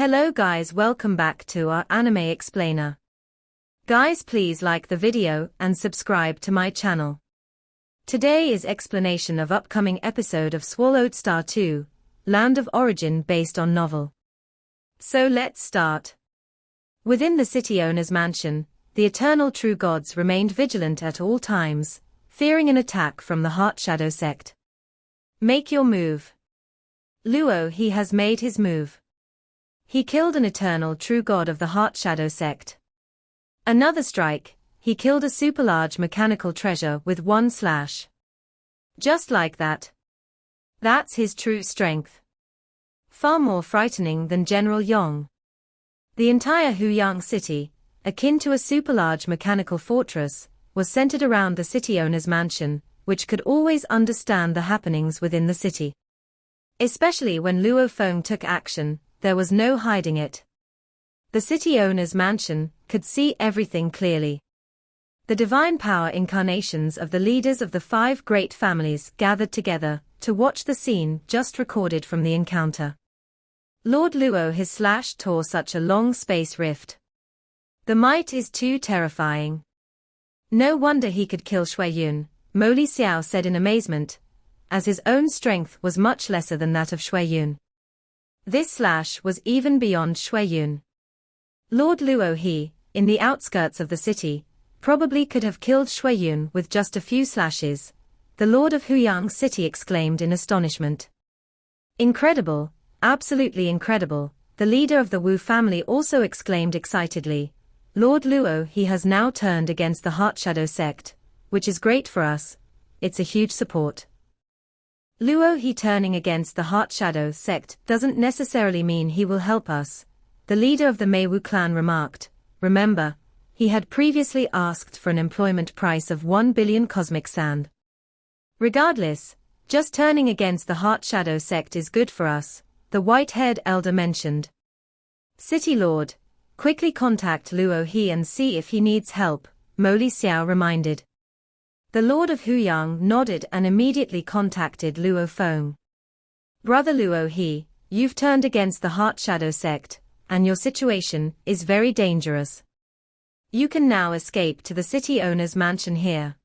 Hello guys, welcome back to our anime explainer. Guys, please like the video and subscribe to my channel. Today is explanation of upcoming episode of Swallowed Star 2, Land of Origin based on novel. So let's start. Within the city owner's mansion, the eternal true gods remained vigilant at all times, fearing an attack from the Heart Shadow sect. Make your move. Luo, he has made his move. He killed an eternal true god of the Heart Shadow sect. Another strike, he killed a super large mechanical treasure with one slash. Just like that. That's his true strength. Far more frightening than General Yong. The entire Huyang city, akin to a super large mechanical fortress, was centered around the city owner's mansion, which could always understand the happenings within the city. Especially when Luo Feng took action, there was no hiding it. The city owner's mansion could see everything clearly. The divine power incarnations of the leaders of the 5 great families gathered together to watch the scene just recorded from the encounter. Lord Luo, his slash tore such a long space rift. The might is too terrifying. No wonder he could kill Shui Yun, Mo Li Xiao said in amazement, as his own strength was much lesser than that of Shui Yun. This slash was even beyond Shui Yun. Lord Luo, he, in the outskirts of the city, probably could have killed Shui Yun with just a few slashes, the Lord of Huyang City exclaimed in astonishment. Incredible, absolutely incredible, the leader of the Wu family also exclaimed excitedly. Lord Luo, he has now turned against the Heart Shadow sect, which is great for us, it's a huge support. Luo, he turning against the Heart Shadow sect doesn't necessarily mean he will help us, the leader of the Meiwu clan remarked. Remember, he had previously asked for an employment price of 1 billion cosmic sand. Regardless, just turning against the Heart Shadow sect is good for us, the white-haired elder mentioned. City Lord, quickly contact Luo he and see if he needs help, Mo Li Xiao reminded. The Lord of Huyang nodded and immediately contacted Luo Feng. Brother Luo he, you've turned against the Heart Shadow sect, and your situation is very dangerous. You can now escape to the city owner's mansion here.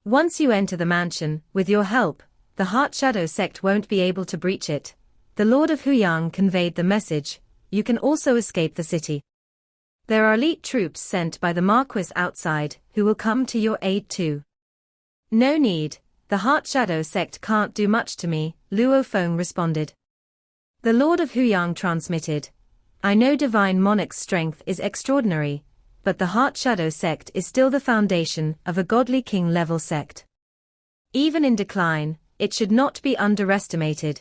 Once you enter the mansion, with your help, the Heart Shadow sect won't be able to breach it. The Lord of Huyang conveyed the message, you can also escape the city. There are elite troops sent by the Marquis outside, who will come to your aid too. No need, the Heart Shadow sect can't do much to me, Luo Feng responded. The Lord of Huyang transmitted, I know Divine Monarch's strength is extraordinary, but the Heart Shadow sect is still the foundation of a godly king-level sect. Even in decline, it should not be underestimated.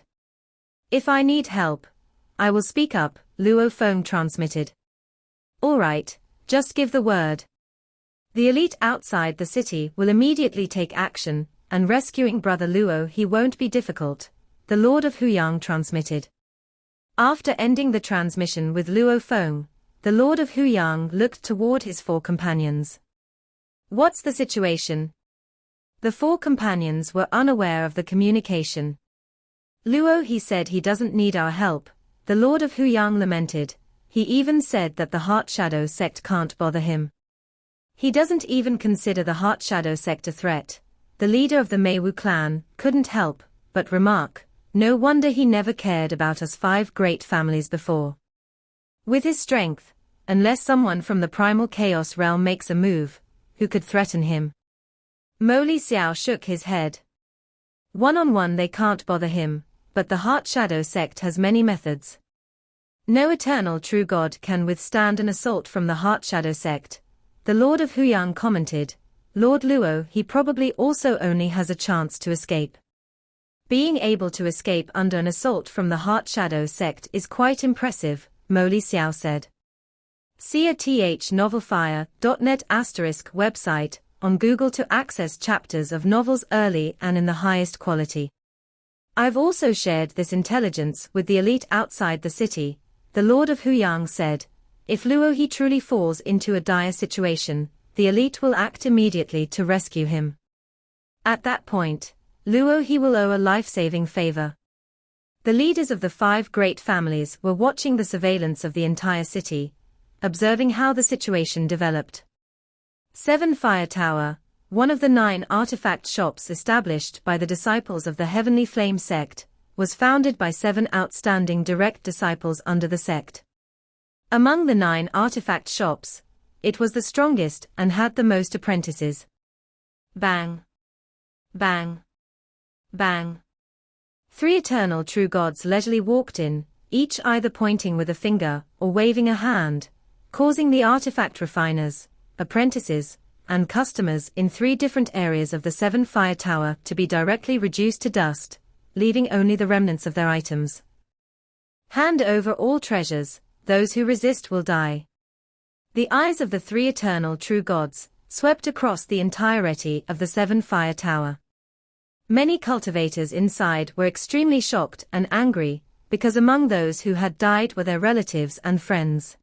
If I need help, I will speak up, Luo Feng transmitted. Alright, just give the word. The elite outside the city will immediately take action, and rescuing Brother Luo he won't be difficult, the Lord of Huyang transmitted. After ending the transmission with Luo Feng, the Lord of Huyang looked toward his 4 companions. What's the situation? The 4 companions were unaware of the communication. Luo, he said he doesn't need our help, the Lord of Huyang lamented, he even said that the Heart Shadow sect can't bother him. He doesn't even consider the Heart Shadow sect a threat, the leader of the Meiwu clan couldn't help but remark, no wonder he never cared about us 5 great families before. With his strength, unless someone from the primal chaos realm makes a move, who could threaten him? Mo Li Xiao shook his head. One-on-one they can't bother him, but the Heart Shadow sect has many methods. No eternal true god can withstand an assault from the Heart Shadow sect, the Lord of Huyang commented. Lord Luo, he probably also only has a chance to escape. Being able to escape under an assault from the Heart Shadow sect is quite impressive, Mo Li Xiao said. See a thnovelfire.net website on Google to access chapters of novels early and in the highest quality. I've also shared this intelligence with the elite outside the city, the Lord of Huyang said. If Luo he truly falls into a dire situation, the elite will act immediately to rescue him. At that point, Luo he will owe a life-saving favor. The leaders of the 5 great families were watching the surveillance of the entire city, observing how the situation developed. 7 Fire Tower, one of the 9 artifact shops established by the disciples of the Heavenly Flame sect, was founded by 7 outstanding direct disciples under the sect. Among the 9 artifact shops, it was the strongest and had the most apprentices. Bang! Bang! Bang! 3 eternal true gods leisurely walked in, each either pointing with a finger or waving a hand, causing the artifact refiners, apprentices, and customers in 3 different areas of the 7 Fire Tower to be directly reduced to dust, leaving only the remnants of their items. Hand over all treasures, those who resist will die. The eyes of the 3 eternal true gods swept across the entirety of the 7 Fire Tower. Many cultivators inside were extremely shocked and angry, because among those who had died were their relatives and friends.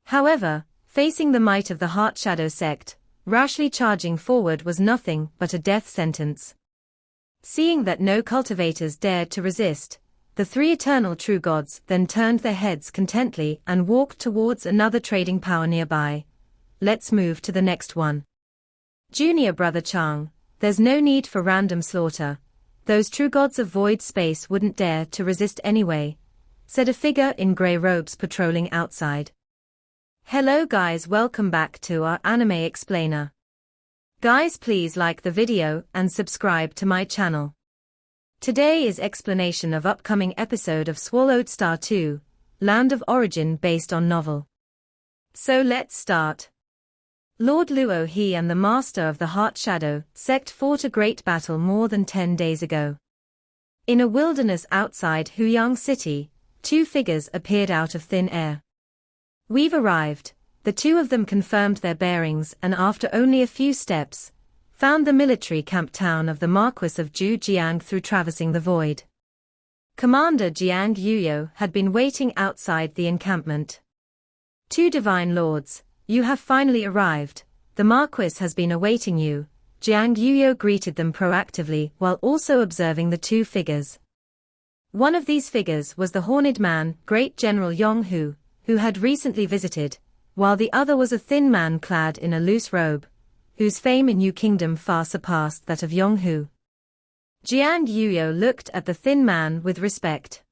However, facing the might of the Heart Shadow sect, rashly charging forward was nothing but a death sentence. Seeing that no cultivators dared to resist, the 3 eternal true gods then turned their heads contently and walked towards another trading power nearby. Let's move to the next one. Junior brother Chang, there's no need for random slaughter. Those true gods of void space wouldn't dare to resist anyway, said a figure in grey robes patrolling outside. Hello guys, welcome back to our anime explainer. Guys, please like the video and subscribe to my channel. Today is explanation of upcoming episode of Swallowed Star 2, Land of Origin based on novel. So let's start. Lord Luo He and the Master of the Heart Shadow sect fought a great battle more than 10 days ago. In a wilderness outside Huyang City, 2 figures appeared out of thin air. We've arrived, the 2 of them confirmed their bearings and after only a few steps, found the military camp town of the Marquis of Zhujiang through traversing the void. Commander Jiang Yuyo had been waiting outside the encampment. 2 divine lords, you have finally arrived, the Marquis has been awaiting you, Jiang Yuyo greeted them proactively while also observing the 2 figures. One of these figures was the horned man, Great General Yonghu, who had recently visited, while the other was a thin man clad in a loose robe, whose fame in New Kingdom far surpassed that of Yonghu. Jiang Yuyo looked at the thin man with respect.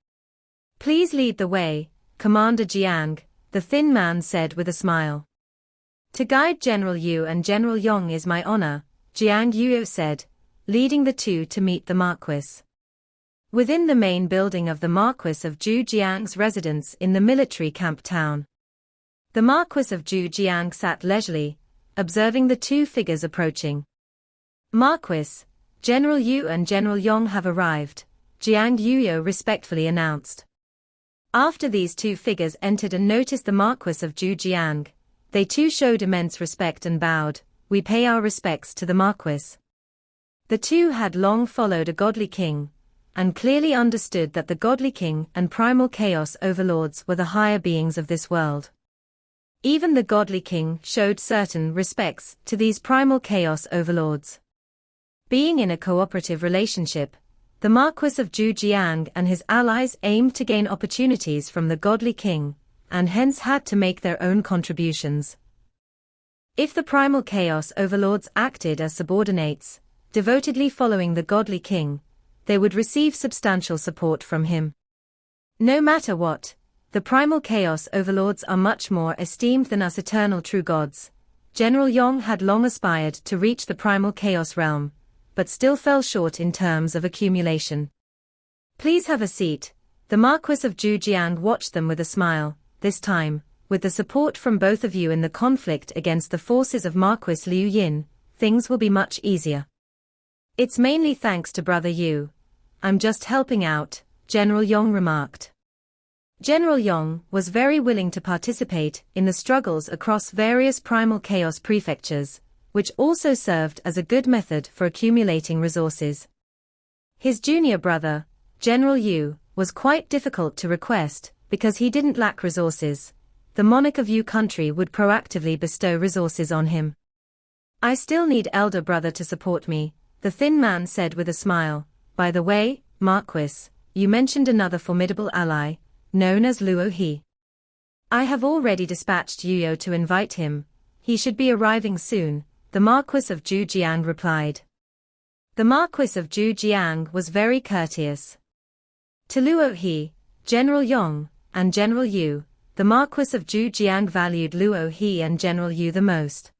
Please lead the way, Commander Jiang, the thin man said with a smile. To guide General Yu and General Yong is my honor, Jiang Yuyo said, leading the 2 to meet the Marquis. Within the main building of the Marquis of Zhujiang's residence in the military camp town. The Marquis of Zhujiang sat leisurely, observing the 2 figures approaching. Marquis, General Yu and General Yong have arrived, Jiang Yuyo respectfully announced. After these 2 figures entered and noticed the Marquis of Zhujiang, they too showed immense respect and bowed, we pay our respects to the Marquis. The 2 had long followed a godly king, and clearly understood that the godly king and primal chaos overlords were the higher beings of this world. Even the godly king showed certain respects to these primal chaos overlords. Being in a cooperative relationship, the Marquis of Zhujiang and his allies aimed to gain opportunities from the godly king, and hence had to make their own contributions. If the primal chaos overlords acted as subordinates, devotedly following the godly king, they would receive substantial support from him. No matter what, the primal chaos overlords are much more esteemed than us eternal true gods. General Yong had long aspired to reach the primal chaos realm, but still fell short in terms of accumulation. Please have a seat. The Marquis of Zhujiang watched them with a smile. This time, with the support from both of you in the conflict against the forces of Marquis Liu Yin, things will be much easier. It's mainly thanks to Brother Yu. I'm just helping out, General Yong remarked. General Yong was very willing to participate in the struggles across various primal chaos prefectures, which also served as a good method for accumulating resources. His junior brother, General Yu, was quite difficult to request, because he didn't lack resources. The monarch of Yu country would proactively bestow resources on him. I still need elder brother to support me, the thin man said with a smile. By the way, Marquis, you mentioned another formidable ally, known as Luo He. I have already dispatched Yuyo to invite him. He should be arriving soon, the Marquis of Zhujiang replied. The Marquis of Zhujiang was very courteous. To Luo He, General Yong, and General Yu, the Marquis of Zhujiang valued Luo He and General Yu the most.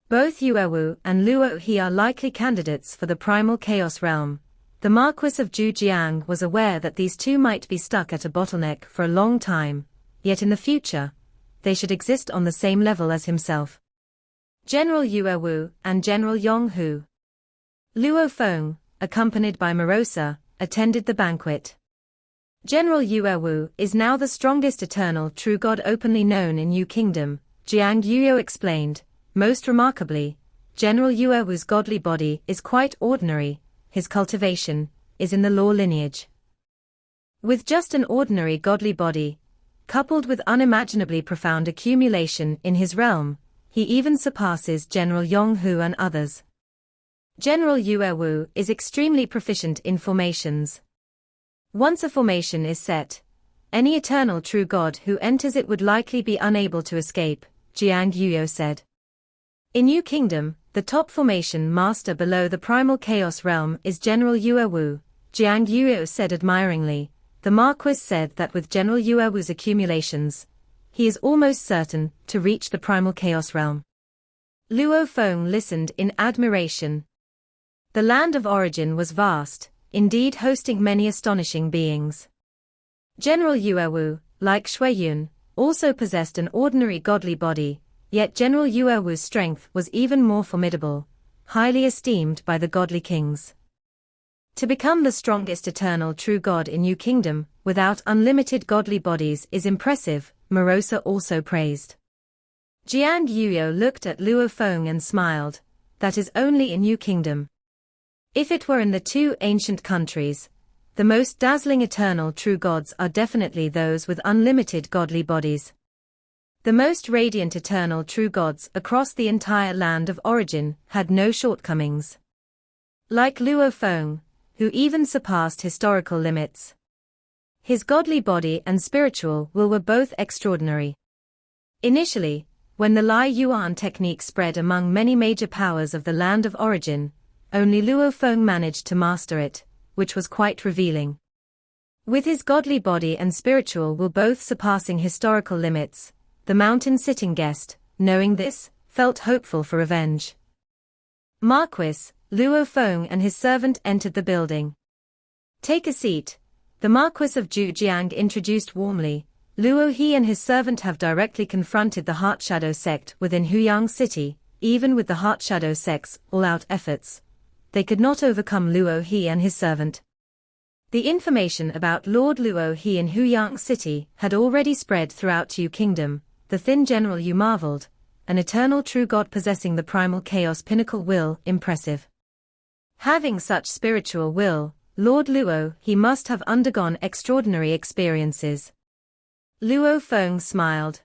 Both Yuewu and Luo He are likely candidates for the primal chaos realm. The Marquis of Zhujiang was aware that these two might be stuck at a bottleneck for a long time, yet in the future, they should exist on the same level as himself. General Yuewu and General Yong Hu. Luo Feng, accompanied by Morosa, attended the banquet. General Yuewu is now the strongest eternal true god openly known in Yu Kingdom, Jiang Yuyo explained. Most remarkably, General Yuewu's godly body is quite ordinary, his cultivation is in the law lineage. With just an ordinary godly body, coupled with unimaginably profound accumulation in his realm, he even surpasses General Yonghu and others. General Yuewu is extremely proficient in formations. Once a formation is set, any eternal true god who enters it would likely be unable to escape, Jiang Yuyo said. In Yu Kingdom, the top formation master below the primal chaos realm is General Yuewu, Jiang Yuyo said admiringly. The Marquis said that with General Yuewu's accumulations, he is almost certain to reach the primal chaos realm. Luo Feng listened in admiration. The land of origin was vast, indeed hosting many astonishing beings. General Yuewu, like Shuiyun, also possessed an ordinary godly body, yet General Yuewu's strength was even more formidable, highly esteemed by the godly kings. To become the strongest eternal true god in Yu Kingdom, without unlimited godly bodies is impressive, Morosa also praised. Jiang Yuyo looked at Luo Feng and smiled. That is only in Yu Kingdom. If it were in the two ancient countries, the most dazzling eternal true gods are definitely those with unlimited godly bodies. The most radiant eternal true gods across the entire land of origin had no shortcomings. Like Luo Feng, who even surpassed historical limits. His godly body and spiritual will were both extraordinary. Initially, when the Lai Yuan technique spread among many major powers of the land of origin, only Luo Feng managed to master it, which was quite revealing. With his godly body and spiritual will both surpassing historical limits, the mountain-sitting guest, knowing this, felt hopeful for revenge. Marquis, Luo Feng and his servant entered the building. Take a seat, the Marquis of Zhujiang introduced warmly. Luo He and his servant have directly confronted the Heart Shadow sect within Huyang City. Even with the Heart Shadow sect's all-out efforts, they could not overcome Luo He and his servant. The information about Lord Luo He in Huyang City had already spread throughout Yu Kingdom. The thin General Yu marveled, an eternal true god possessing the primal chaos pinnacle will, impressive. Having such spiritual will, Lord Luo He must have undergone extraordinary experiences. Luo Feng smiled.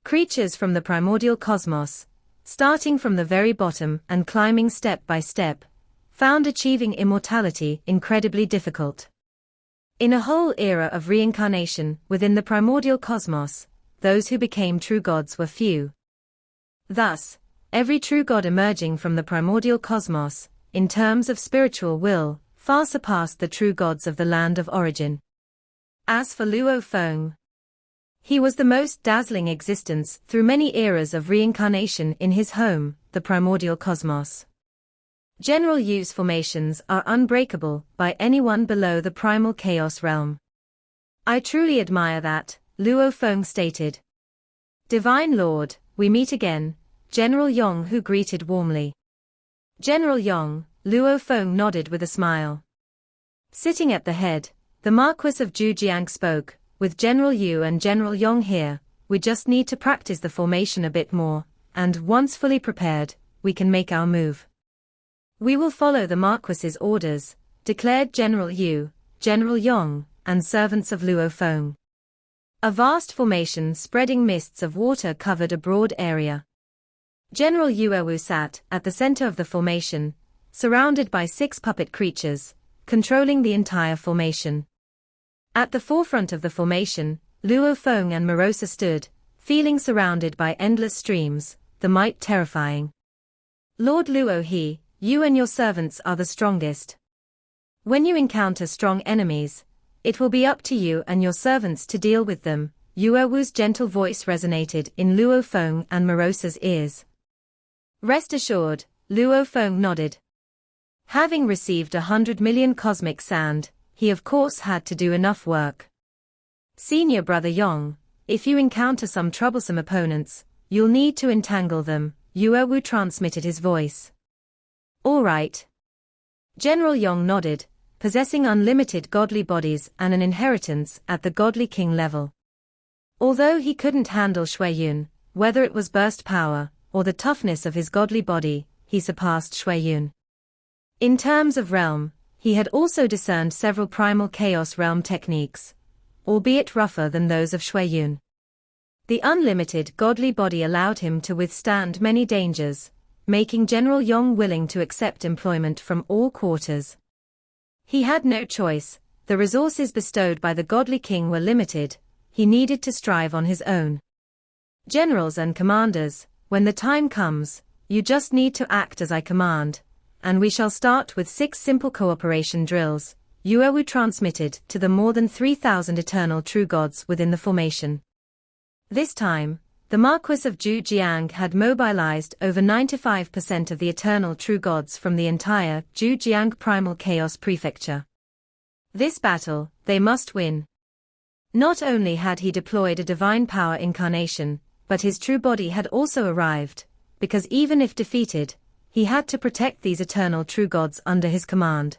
Creatures from the primordial cosmos, starting from the very bottom and climbing step by step, found achieving immortality incredibly difficult. In a whole era of reincarnation within the primordial cosmos, those who became true gods were few. Thus, every true god emerging from the primordial cosmos, in terms of spiritual will, far surpassed the true gods of the land of origin. As for Luo Feng, he was the most dazzling existence through many eras of reincarnation in his home, the primordial cosmos. General Yu's formations are unbreakable by anyone below the primal chaos realm. I truly admire that, Luo Feng stated. Divine Lord, we meet again, General Yong who greeted warmly. General Yong, Luo Feng nodded with a smile. Sitting at the head, the Marquis of Zhujiang spoke. With General Yu and General Yong here, we just need to practice the formation a bit more, and once fully prepared, we can make our move. We will follow the Marquis's orders, declared General Yu, General Yong, and servants of Luo Feng. A vast formation spreading mists of water covered a broad area. General Yuewu sat at the center of the formation, surrounded by 6 puppet creatures, controlling the entire formation. At the forefront of the formation, Luo Feng and Morosa stood, feeling surrounded by endless streams, the might terrifying. Lord Luo, you and your servants are the strongest. When you encounter strong enemies, it will be up to you and your servants to deal with them. Yuo Wu's gentle voice resonated in Luo Feng and Morosa's ears. Rest assured, Luo Feng nodded. Having received 100 million cosmic sand, he of course had to do enough work. Senior brother Yong, if you encounter some troublesome opponents, you'll need to entangle them, Yuo Wu transmitted his voice. All right. General Yong nodded, possessing unlimited godly bodies and an inheritance at the godly king level. Although he couldn't handle Shui Yun, whether it was burst power or the toughness of his godly body, he surpassed Shui Yun. In terms of realm, he had also discerned several primal chaos realm techniques, albeit rougher than those of Shui Yun. The unlimited godly body allowed him to withstand many dangers, making General Yong willing to accept employment from all quarters. He had no choice, the resources bestowed by the godly king were limited, he needed to strive on his own. Generals and commanders, when the time comes, you just need to act as I command, and we shall start with 6 simple cooperation drills, Yuo Wu transmitted to the more than 3,000 eternal true gods within the formation. This time, the Marquis of Zhujiang had mobilized over 95% of the eternal true gods from the entire Zhujiang Primal Chaos Prefecture. This battle, they must win. Not only had he deployed a divine power incarnation, but his true body had also arrived, because even if defeated, he had to protect these eternal true gods under his command.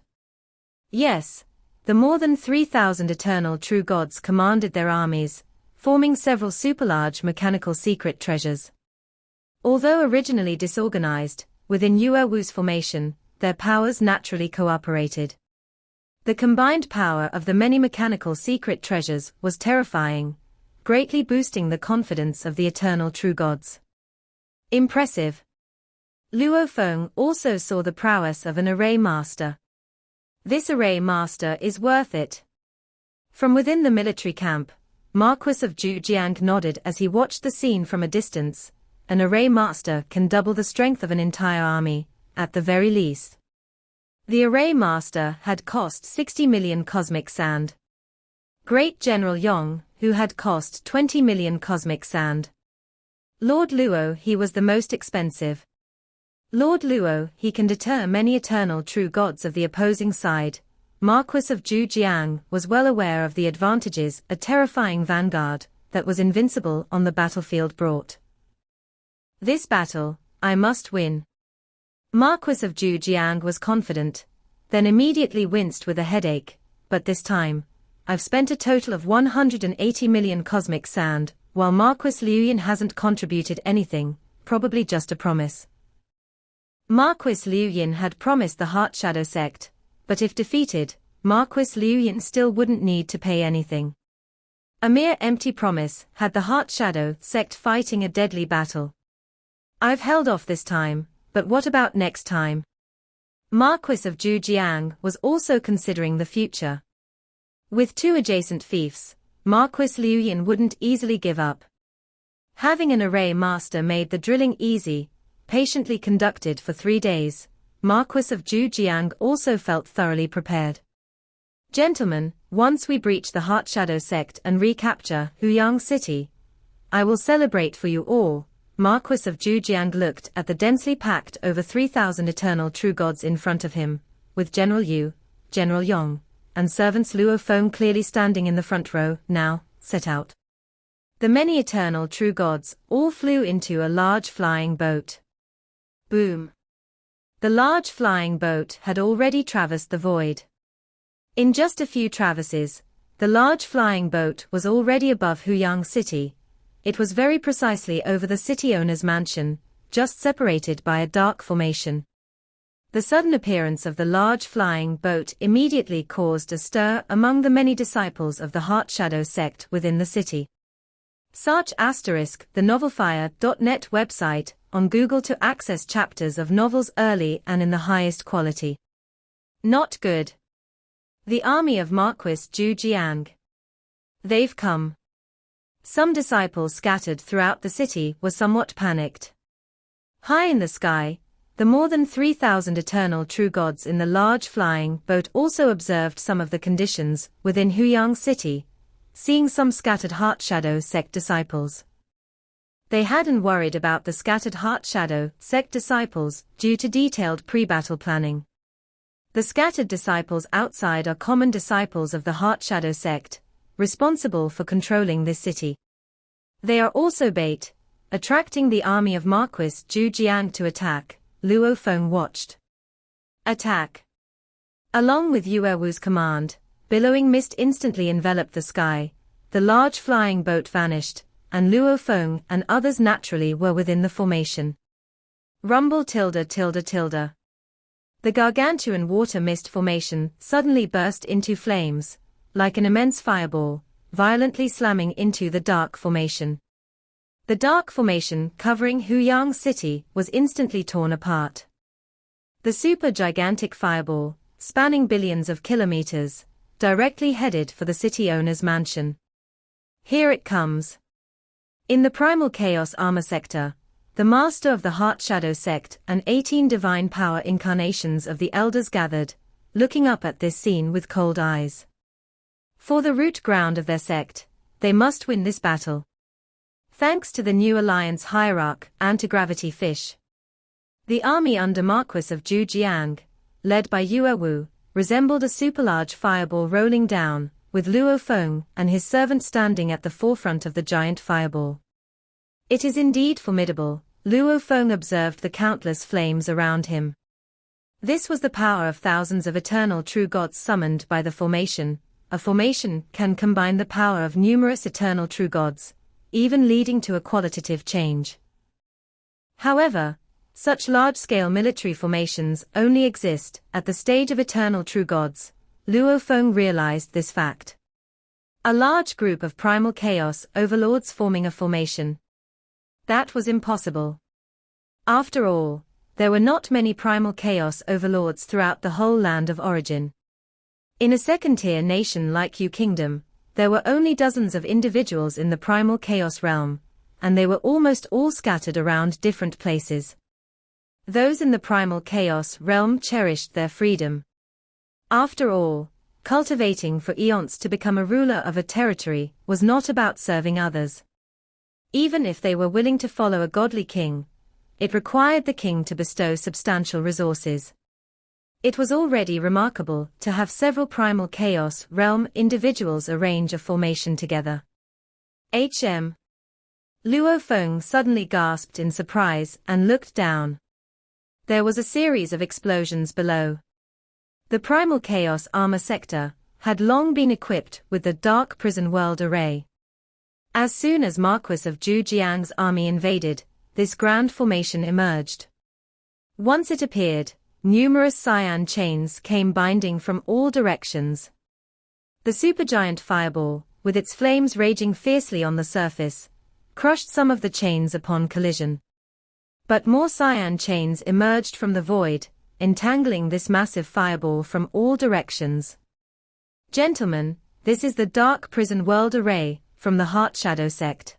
Yes, the more than 3,000 eternal true gods commanded their armies, forming several super-large mechanical secret treasures. Although originally disorganized, within Yuo Wu's formation, their powers naturally cooperated. The combined power of the many mechanical secret treasures was terrifying, greatly boosting the confidence of the eternal true gods. Impressive. Luo Feng also saw the prowess of an array master. This array master is worth it. From within the military camp, Marquis of Zhujiang nodded as he watched the scene from a distance. An array master can double the strength of an entire army, at the very least. The array master had cost 60 million cosmic sand. Great General Yong, who had cost 20 million cosmic sand. Lord Luo, he was the most expensive. Lord Luo, he can deter many eternal true gods of the opposing side. Marquis of Zhujiang was well aware of the advantages a terrifying vanguard that was invincible on the battlefield brought. This battle, I must win. Marquis of Zhujiang was confident, then immediately winced with a headache, but this time, I've spent a total of 180 million cosmic sand, while Marquis Liuyin hasn't contributed anything, probably just a promise. Marquis Liuyin had promised the Heart Shadow sect, but if defeated, Marquis Liuyin still wouldn't need to pay anything. A mere empty promise had the Heart Shadow sect fighting a deadly battle. I've held off this time, but what about next time? Marquis of Zhujiang was also considering the future. With 2 adjacent fiefs, Marquis Liuyin wouldn't easily give up. Having an array master made the drilling easy, patiently conducted for 3 days, Marquis of Zhujiang also felt thoroughly prepared. Gentlemen, once we breach the Heart Shadow sect and recapture Huyang City, I will celebrate for you all. Marquis of Zhujiang looked at the densely packed over 3,000 eternal true gods in front of him, with General Yu, General Yong, and servants Luo Feng clearly standing in the front row. Now, set out. The many eternal true gods all flew into a large flying boat. Boom. The large flying boat had already traversed the void. In just a few traverses, the large flying boat was already above Huyang City. It was very precisely over the city owner's mansion, just separated by a dark formation. The sudden appearance of the large flying boat immediately caused a stir among the many disciples of the Heart Shadow sect within the city. Search *, the novelfire.net website, on Google to access chapters of novels early and in the highest quality. Not good. The army of Marquis Zhujiang. They've come. Some disciples scattered throughout the city were somewhat panicked. High in the sky, the more than 3,000 eternal true gods in the large flying boat also observed some of the conditions within Huyang city, seeing some scattered Heart Shadow sect disciples. They hadn't worried about the scattered Heart Shadow sect disciples due to detailed pre-battle planning. The scattered disciples outside are common disciples of the Heart Shadow sect, responsible for controlling this city. They are also bait, attracting the army of Marquis Zhujiang to attack. Luo Feng watched. Attack. Along with Yue Wu's command, billowing mist instantly enveloped the sky, the large flying boat vanished, and Luo Feng and others naturally were within the formation. Rumble tilde tilde tilde. The gargantuan water mist formation suddenly burst into flames, like an immense fireball, violently slamming into the dark formation. The dark formation covering Huyang city was instantly torn apart. The super-gigantic fireball, spanning billions of kilometers, directly headed for the city owner's mansion. Here it comes. In the Primal Chaos Armor sector, the master of the Heart Shadow sect and 18 divine power incarnations of the elders gathered, looking up at this scene with cold eyes. For the root ground of their sect, they must win this battle. Thanks to the new alliance hierarch Anti-Gravity Fish. The army under Marquis of Zhujiang, led by Yue Wu, resembled a superlarge fireball rolling down, with Luo Feng and his servant standing at the forefront of the giant fireball. It is indeed formidable, Luo Feng observed the countless flames around him. This was the power of thousands of eternal true gods summoned by the formation. A formation can combine the power of numerous eternal true gods, even leading to a qualitative change. However, such large-scale military formations only exist at the stage of eternal true gods. Luo Feng realized this fact. A large group of primal chaos overlords forming a formation. That was impossible. After all, there were not many primal chaos overlords throughout the whole land of origin. In a second-tier nation like Yu Kingdom, there were only dozens of individuals in the primal chaos realm, and they were almost all scattered around different places. Those in the primal chaos realm cherished their freedom. After all, cultivating for eons to become a ruler of a territory was not about serving others. Even if they were willing to follow a godly king, it required the king to bestow substantial resources. It was already remarkable to have several primal chaos realm individuals arrange a formation together. HM. Luo Feng suddenly gasped in surprise and looked down. There was a series of explosions below. The Primal Chaos Armor sector had long been equipped with the Dark Prison World Array. As soon as Marquis of Zhujiang's army invaded, this grand formation emerged. Once it appeared, numerous cyan chains came binding from all directions. The supergiant fireball, with its flames raging fiercely on the surface, crushed some of the chains upon collision. But more cyan chains emerged from the void, entangling this massive fireball from all directions. Gentlemen, this is the Dark Prison World Array from the Heart Shadow sect.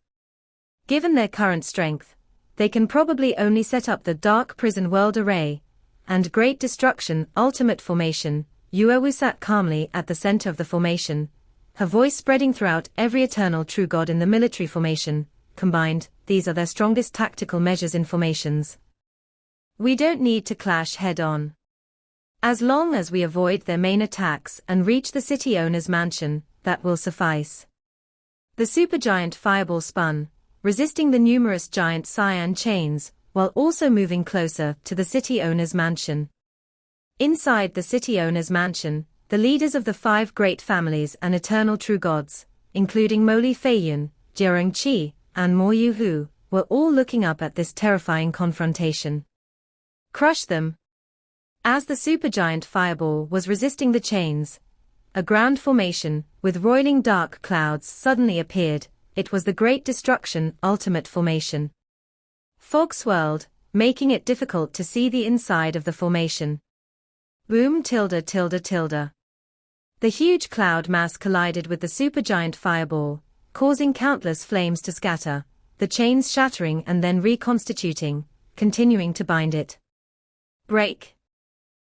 Given their current strength, they can probably only set up the Dark Prison World Array and Great Destruction Ultimate Formation. Yue Wu sat calmly at the center of the formation, her voice spreading throughout every eternal true god in the military formation. Combined, these are their strongest tactical measures in formations. We don't need to clash head-on. As long as we avoid their main attacks and reach the city owner's mansion, that will suffice. The supergiant fireball spun, resisting the numerous giant cyan chains, while also moving closer to the city owner's mansion. Inside the city owner's mansion, the leaders of the 5 great families and eternal true gods, including Moli Feiyun, Jiarong Qi, and Mo Yuhu, were all looking up at this terrifying confrontation. Crush them. As the supergiant fireball was resisting the chains, a grand formation, with roiling dark clouds suddenly appeared. It was the Great Destruction Ultimate Formation. Fog swirled, making it difficult to see the inside of the formation. Boom tilde tilde tilde. The huge cloud mass collided with the supergiant fireball, causing countless flames to scatter, the chains shattering and then reconstituting, continuing to bind it. Break.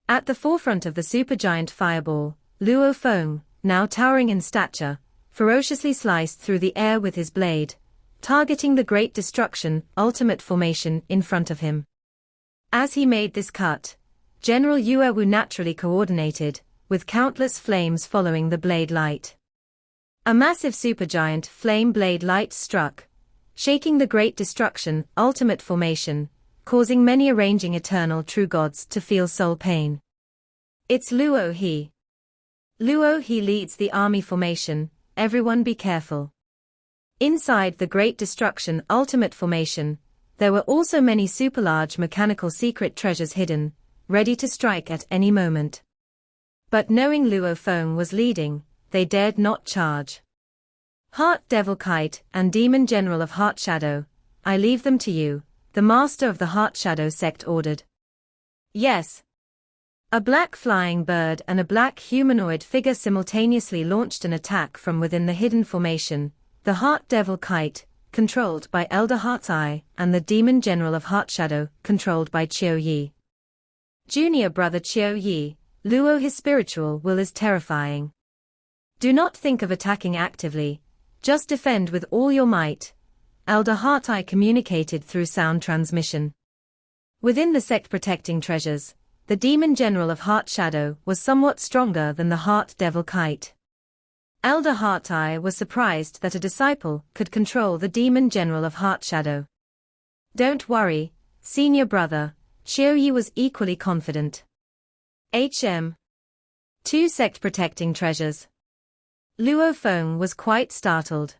At the forefront of the supergiant fireball, Luo Feng, now towering in stature, ferociously sliced through the air with his blade, targeting the Great Destruction ultimate formation in front of him. As he made this cut, General Yuewu naturally coordinated, with countless flames following the blade light. A massive supergiant flame blade light struck, shaking the Great Destruction ultimate formation, causing many arranging eternal true gods to feel soul pain. It's Luo He. Luo He leads the army formation, everyone be careful. Inside the Great Destruction ultimate formation, there were also many super-large mechanical secret treasures hidden, ready to strike at any moment. But knowing Luo Feng was leading, they dared not charge. Heart Devil Kite and Demon General of Heart Shadow, I leave them to you, the master of the Heart Shadow sect ordered. Yes. A black flying bird and a black humanoid figure simultaneously launched an attack from within the hidden formation, the Heart Devil Kite, controlled by Elder Heart's Eye, and the Demon General of Heart Shadow, controlled by Chiu Yi. Junior brother Chiu Yi, Luo his spiritual will is terrifying. Do not think of attacking actively, just defend with all your might, Elder Heart Eye communicated through sound transmission. Within the sect protecting treasures, the Demon General of Heart Shadow was somewhat stronger than the Heart Devil Kite. Elder Heart Eye was surprised that a disciple could control the Demon General of Heart Shadow. Don't worry, senior brother, Chiu Yi was equally confident. HM. 2 sect protecting treasures. Luo Feng was quite startled.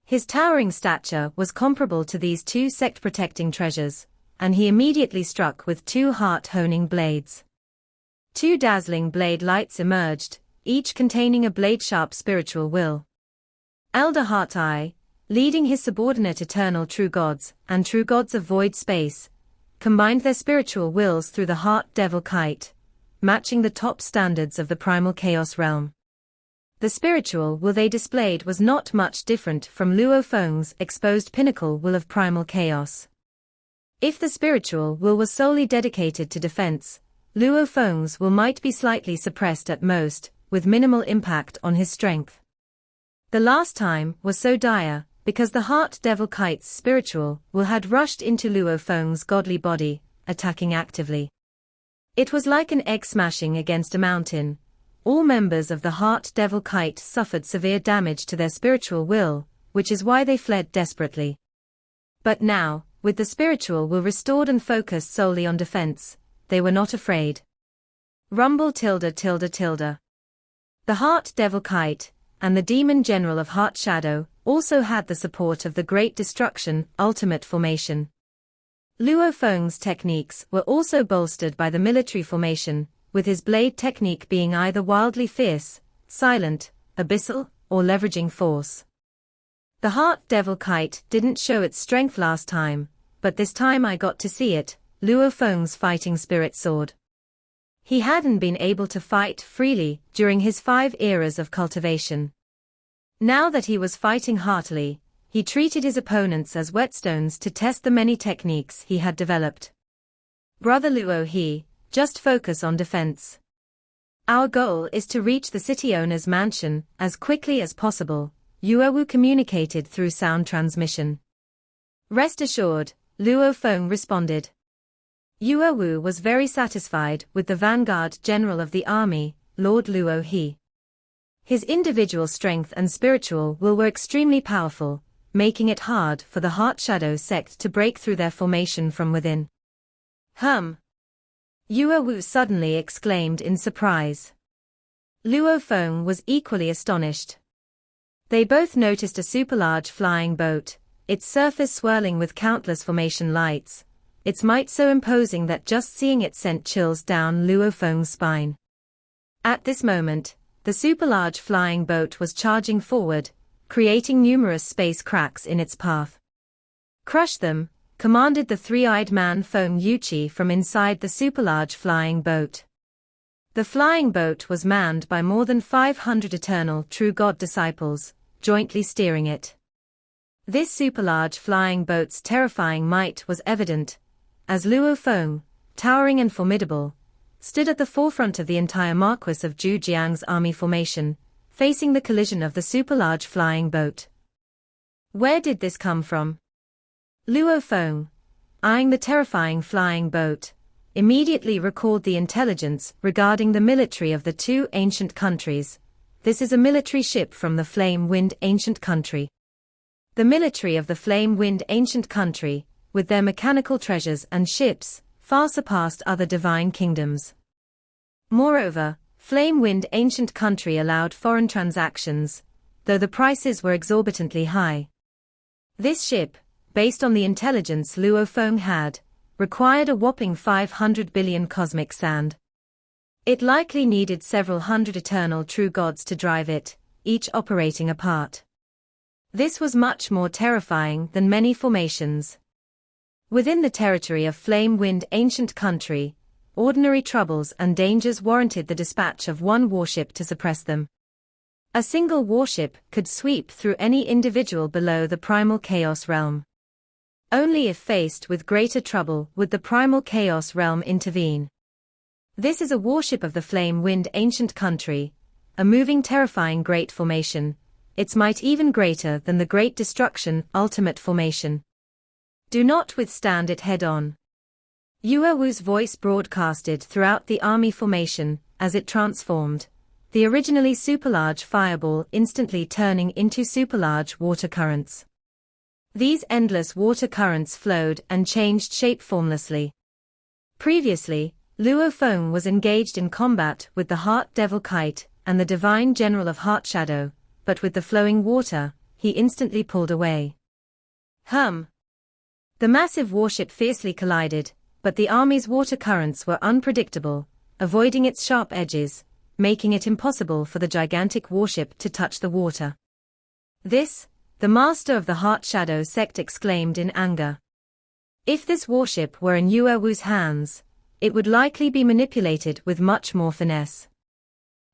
His towering stature was comparable to these 2 sect protecting treasures, and he immediately struck with 2 heart-honing blades. 2 dazzling blade lights emerged, each containing a blade-sharp spiritual will. Elder Heart Eye, leading his subordinate eternal true gods and true gods of void space, combined their spiritual wills through the Heart Devil Kite, matching the top standards of the primal chaos realm. The spiritual will they displayed was not much different from Luo Feng's exposed pinnacle will of primal chaos. If the spiritual will was solely dedicated to defense, Luo Feng's will might be slightly suppressed at most, with minimal impact on his strength. The last time was so dire, because the Heart Devil Kite's spiritual will had rushed into Luo Feng's godly body, attacking actively. It was like an egg smashing against a mountain. All members of the Heart Devil Kite suffered severe damage to their spiritual will, which is why they fled desperately. But now, with the spiritual will restored and focused solely on defense, they were not afraid. Rumble tilde tilde tilde. The Heart Devil Kite, and the Demon General of Heart Shadow, also had the support of the Great Destruction ultimate formation. Luo Feng's techniques were also bolstered by the military formation, with his blade technique being either wildly fierce, silent, abyssal, or leveraging force. The Heart Devil Kite didn't show its strength last time, but this time I got to see it, Luo Feng's fighting spirit sword. He hadn't been able to fight freely during his 5 eras of cultivation. Now that he was fighting heartily, he treated his opponents as whetstones to test the many techniques he had developed. Brother Luo He, just focus on defense. Our goal is to reach the city owner's mansion as quickly as possible, Yuewu communicated through sound transmission. Rest assured, Luo Feng responded. Yuewu was very satisfied with the vanguard general of the army, Lord Luo He. His individual strength and spiritual will were extremely powerful, making it hard for the Heart Shadow sect to break through their formation from within. Yuewu suddenly exclaimed in surprise. Luo Feng was equally astonished. They both noticed a super-large flying boat, its surface swirling with countless formation lights, its might so imposing that just seeing it sent chills down Luo Feng's spine. At this moment, the super-large flying boat was charging forward, creating numerous space cracks in its path. Crush them, commanded the three-eyed man Feng Yuqi from inside the super-large flying boat. The flying boat was manned by more than 500 eternal true God disciples, jointly steering it. This superlarge flying boat's terrifying might was evident, as Luo Feng, towering and formidable, stood at the forefront of the entire Marquis of Zhujiang's army formation, facing the collision of the superlarge flying boat. Where did this come from? Luo Feng, eyeing the terrifying flying boat, immediately recalled the intelligence regarding the military of the two ancient countries. This is a military ship from the Flame-Wind ancient country. The military of the Flame-Wind ancient country, with their mechanical treasures and ships, far surpassed other divine kingdoms. Moreover, Flame-Wind ancient country allowed foreign transactions, though the prices were exorbitantly high. This ship, based on the intelligence Luo Feng had, required a whopping 500 billion cosmic sand. It likely needed several hundred eternal true gods to drive it, each operating apart. This was much more terrifying than many formations. Within the territory of Flame-Wind ancient country, ordinary troubles and dangers warranted the dispatch of one warship to suppress them. A single warship could sweep through any individual below the primal chaos realm. Only if faced with greater trouble would the primal chaos realm intervene. This is a warship of the Flame-Wind ancient country, a moving terrifying great formation, its might even greater than the Great Destruction ultimate formation. Do not withstand it head-on. Yue Wu's voice broadcasted throughout the army formation as it transformed, the originally superlarge fireball instantly turning into superlarge water currents. These endless water currents flowed and changed shape formlessly. Previously, Luo Feng was engaged in combat with the Heart Devil Kite and the Divine General of Heart Shadow, but with the flowing water, he instantly pulled away. The massive warship fiercely collided, but the army's water currents were unpredictable, avoiding its sharp edges, making it impossible for the gigantic warship to touch the water. This, the master of the Heart Shadow sect exclaimed in anger. If this warship were in Yue Wu's hands, it would likely be manipulated with much more finesse.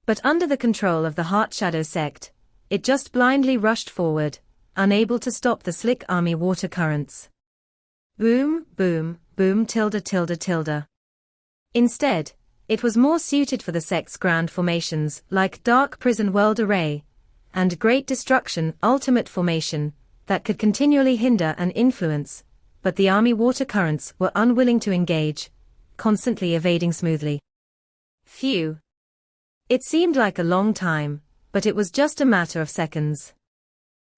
But under the control of the Heart Shadow sect, it just blindly rushed forward, unable to stop the slick army water currents. Boom, boom, boom tilde tilde tilde. Instead, it was more suited for the sect's grand formations like Dark Prison World Array and Great Destruction Ultimate Formation that could continually hinder and influence, but the army water currents were unwilling to engage, constantly evading smoothly. Phew. It seemed like a long time, but it was just a matter of seconds.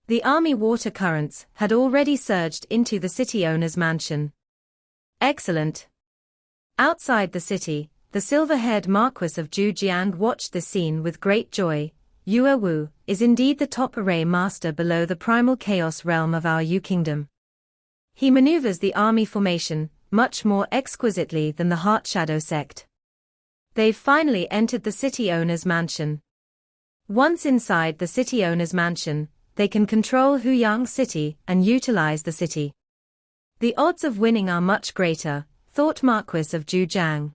The army water currents had already surged into the city owner's mansion. Excellent. Outside the city, the silver-haired Marquis of Zhujiang watched the scene with great joy. Yue Wu is indeed the top array master below the primal chaos realm of our Yu kingdom. He maneuvers the army formation much more exquisitely than the Heart Shadow sect. They've finally entered the city owner's mansion. Once inside the city owner's mansion, they can control Huyang City and utilize the city. The odds of winning are much greater, thought Marquis of Zhujiang.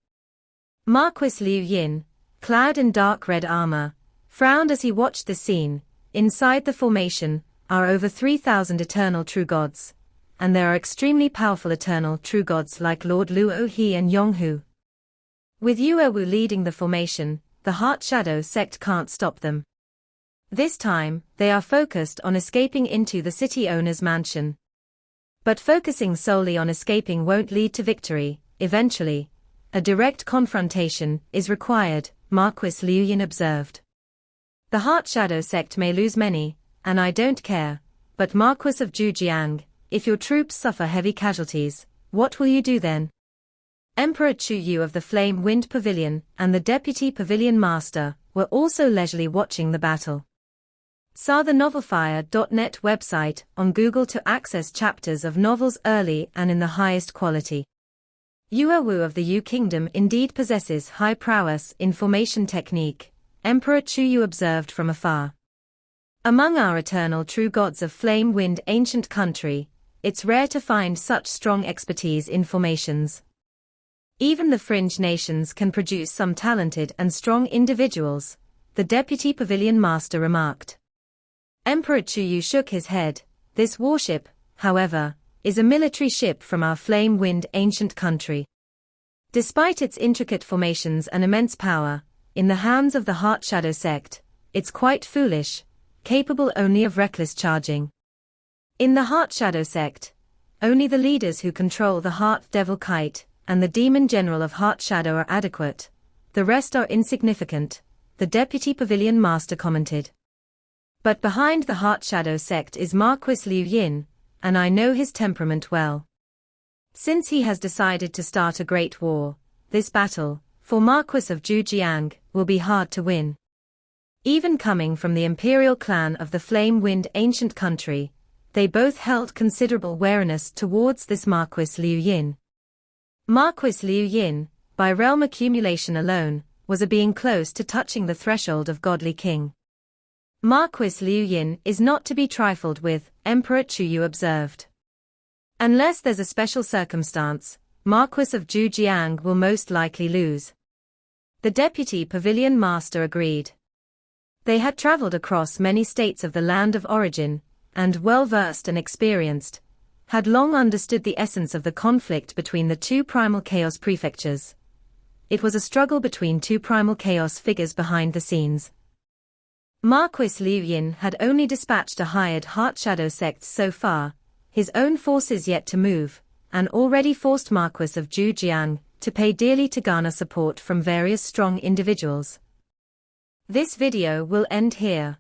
Marquis Liu Yin, clad in dark red armor, frowned as he watched the scene. Inside the formation are over 3,000 eternal true gods, and there are extremely powerful eternal true gods like Lord Luo He and Yonghu. With Yue Wu leading the formation, the Heart Shadow sect can't stop them. This time, they are focused on escaping into the city owner's mansion. But focusing solely on escaping won't lead to victory. Eventually, a direct confrontation is required, Marquis Liu Yin observed. The Heart Shadow sect may lose many, and I don't care, but Marquis of Zhujiang, if your troops suffer heavy casualties, what will you do then? Emperor Chu Yu of the Flame-Wind Pavilion and the Deputy Pavilion Master were also leisurely watching the battle. Sa the novelfire.net website on Google to access chapters of novels early and in the highest quality. Yue Wu of the Yu Kingdom indeed possesses high prowess in formation technique, Emperor Chu Yu observed from afar. Among our eternal true gods of Flame-Wind ancient country, it's rare to find such strong expertise in formations. Even the fringe nations can produce some talented and strong individuals, the Deputy Pavilion Master remarked. Emperor Chuyu shook his head. This warship, however, is a military ship from our flame-wind ancient country. Despite its intricate formations and immense power, in the hands of the Heart Shadow sect, it's quite foolish, capable only of reckless charging. In the Heart Shadow sect, only the leaders who control the Heart Devil Kite and the Demon General of Heart Shadow are adequate. The rest are insignificant, the Deputy Pavilion Master commented. But behind the Heart Shadow sect is Marquis Liu Yin, and I know his temperament well. Since he has decided to start a great war, this battle, for Marquis of Zhujiang, will be hard to win. Even coming from the imperial clan of the Flame-Wind ancient country, they both held considerable wariness towards this Marquis Liu Yin. Marquis Liu Yin, by realm accumulation alone, was a being close to touching the threshold of godly king. Marquis Liu Yin is not to be trifled with, Emperor Chuyu observed. Unless there's a special circumstance, Marquis of Zhujiang will most likely lose. The Deputy Pavilion Master agreed. They had traveled across many states of the land of origin, and well-versed and experienced, had long understood the essence of the conflict between the two primal chaos prefectures. It was a struggle between two primal chaos figures behind the scenes. Marquis Liu Yin had only dispatched a hired Heart Shadow sect so far, his own forces yet to move, and already forced Marquis of Zhujiang to pay dearly to garner support from various strong individuals. This video will end here.